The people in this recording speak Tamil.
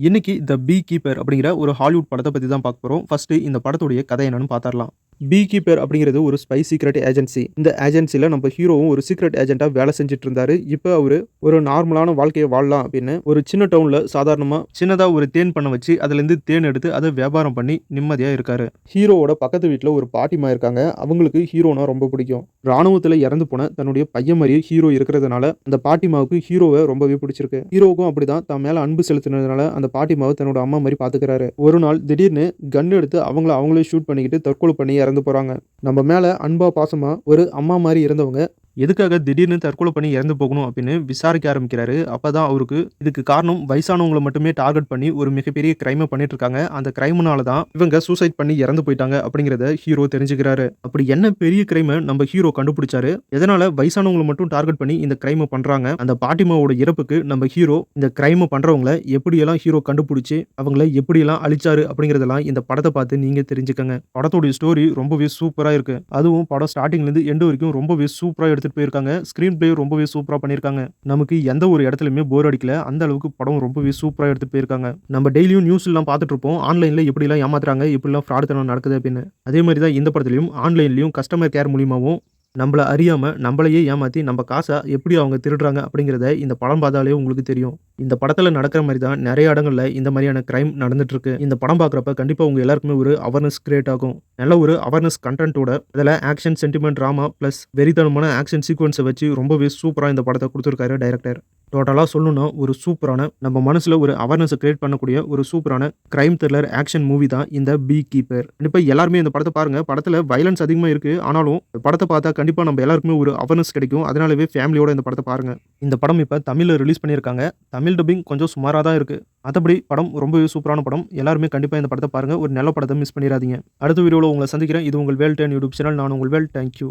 இன்னைக்கு த பீ கீப்பர் அப்படிங்கிற ஒரு ஹாலிவுட் படத்த பத்தி தான் பார்க்க போறோம். ஃபர்ஸ்ட் இந்த படத்துடைய கதை என்னன்னு பார்த்துரலாம். பீ கீப்பர் அப்படிங்கிறது ஒரு ஸ்பை சீக்ரெட் ஏஜென்சி. இந்த ஏஜென்சில நம்ம ஹீரோவும் ஒரு சீக்ரெட் ஏஜென்ட்டா வேலை செஞ்சுட்டு இருந்தாரு. இப்ப அவரு ஒரு நார்மலான வாழ்க்கைய வாழலாம் அப்படின்னு ஒரு சின்ன டவுன்ல சாதாரணமா சின்னதா ஒரு தேன் பண்ண வச்சு அதுலேருந்து தேன் எடுத்து அதை வியாபாரம் பண்ணி நிம்மதியா இருக்காரு. ஹீரோவோட பக்கத்து வீட்ல ஒரு பாட்டிமா இருக்காங்க. அவங்களுக்கு ஹீரோனா ரொம்ப பிடிக்கும். ராணுவத்துல இறந்து போன தன்னுடைய பையன் மாதிரியே ஹீரோ இருக்கிறதுனால அந்த பாட்டிமாவுக்கு ஹீரோவை ரொம்பவே பிடிச்சிருக்கு. ஹீரோவுக்கும் அப்படிதான் தன் மேல அன்பு செலுத்தினதுனால அந்த பாட்டிமாவை தன்னோட அம்மா மாதிரி பாத்துக்கிறாரு. ஒரு நாள் திடீர்னு கன் எடுத்து அவங்களே ஷூட் பண்ணிக்கிட்டு தற்கொலை பண்ணி இறந்து போறாங்க. நம்ம மேல அன்பா பாசமா ஒரு அம்மா மாதிரி இருந்தவங்க எதுக்காக திடீர்னு தற்கொலை பண்ணி இறந்து போகணும் அப்படின்னு விசாரிக்க ஆரம்பிக்கிறாரு. அப்பதான் அவருக்கு இதுக்கு காரணம் வயசானவங்களை மட்டுமே டார்கெட் பண்ணி ஒரு மிகப்பெரிய கிரைமை பண்ணிட்டு இருக்காங்க. அந்த கிரைம்னால தான் இவங்க சூசைட் பண்ணி இறந்து போயிட்டாங்க அப்படிங்கிறத ஹீரோ தெரிஞ்சுக்கிறாரு. அப்படி என்ன பெரிய கிரைமை நம்ம ஹீரோ கண்டுபிடிச்சாரு, எதனால வயசானவங்களை மட்டும் டார்கெட் பண்ணி இந்த கிரைமை பண்றாங்க, அந்த பாட்டிமாவோட இறப்புக்கு நம்ம ஹீரோ இந்த கிரைமை பண்றவங்களை எப்படியெல்லாம் ஹீரோ கண்டுபிடிச்சு அவங்கள எப்படியெல்லாம் அழிச்சாரு அப்படிங்கிறதெல்லாம் இந்த படத்தை பார்த்து நீங்க தெரிஞ்சுக்கங்க. படத்தோட ஸ்டோரி ரொம்பவே சூப்பரா இருக்கு. அதுவும் படம் ஸ்டார்டிங்ல இருந்து எண்ட் வரைக்கும் ரொம்பவே சூப்பரா எடுத்துட்டு போயிருக்காங்க. ஸ்கிரீன் பிளே ரொம்பவே சூப்பரா பண்ணிருக்காங்க. நமக்கு எந்த ஒரு இடத்துலயுமே போர் அடிக்கல. அந்த அளவுக்கு படம் ரொம்பவே சூப்பரா எடுத்துட்டு போயிருக்காங்க. நம்ம டெய்லியும் நியூஸ் எல்லாம் பார்த்துட்டு இருப்போம். ஆன்லைன்ல எப்படி எல்லாம் ஏமாத்துறாங்க, எப்படி எல்லாம் ஃப்ராட் தனம் நடக்குது அப்படின்னு. அதே மாதிரி தான் இந்த படத்துலயும் ஆன்லைன்லயும் கஸ்டமர் கேர் மூலியமாவும் நம்மள அறியாம நம்மளையே ஏமாத்தி நம்ம காசை எப்படி அவங்க திருடுறாங்க அப்படிங்கிறத இந்த படம் பார்த்தாலே உங்களுக்கு தெரியும். இந்த படத்துல நடக்கிற மாதிரி தான் நிறைய இடங்கள்ல இந்த மாதிரியான கிரைம் நடந்துட்டு இருக்கு. இந்த படம் பார்க்குறப்ப கண்டிப்பா உங்க எல்லாருக்குமே ஒரு அவேர்னஸ் கிரியேட் ஆகும். நல்ல ஒரு அவேர்னஸ் கண்டென்ட்டோட அதில் ஆக்ஷன், சென்டிமெண்ட், டிராமா பிளஸ் வெறித்தனமான ஆக்ஷன் சீக்வன்ஸை வச்சு ரொம்பவே சூப்பரா இந்த படத்தை கொடுத்துருக்காரு டைரக்டர். டோட்டலா சொல்லணும்னா ஒரு சூப்பரான நம்ம மனசுல ஒரு அவேர்னஸ் கிரியேட் பண்ணக்கூடிய ஒரு சூப்பரான கிரைம் த்ரில்லர் ஆக்ஷன் மூவி தான் இந்த பீ கீப்பர். கண்டிப்பா எல்லாருமே இந்த படத்தை பாருங்க. படத்துல வயலன்ஸ் அதிகமா இருக்கு. ஆனாலும் இந்த படத்தை பார்த்தா கண்டிப்பா நம்ம எல்லாருக்குமே ஒரு அவேர்னஸ் கிடைக்கும். அதனாலவே ஃபேமிலியோட இந்த படத்தை பாருங்க. இந்த படம் இப்ப தமிழ்ல ரிலீஸ் பண்ணியிருக்காங்க. தமிழ் டப்பிங் கொஞ்சம் சுமாரா தான் இருக்கு. மற்றபடி படம் ரொம்பவே சூப்பரான படம். எல்லாருமே கண்டிப்பா இந்த படத்தை பாருங்க. ஒரு நல்ல படத்தை மிஸ் பண்ணிடாதீங்க. அடுத்த வீடியோவில் உங்களை சந்திக்கிறேன். இது உங்கள் வேல் 10 யூடியூப் சேனல். நான் உங்கள் வேல். தேங்க்யூ.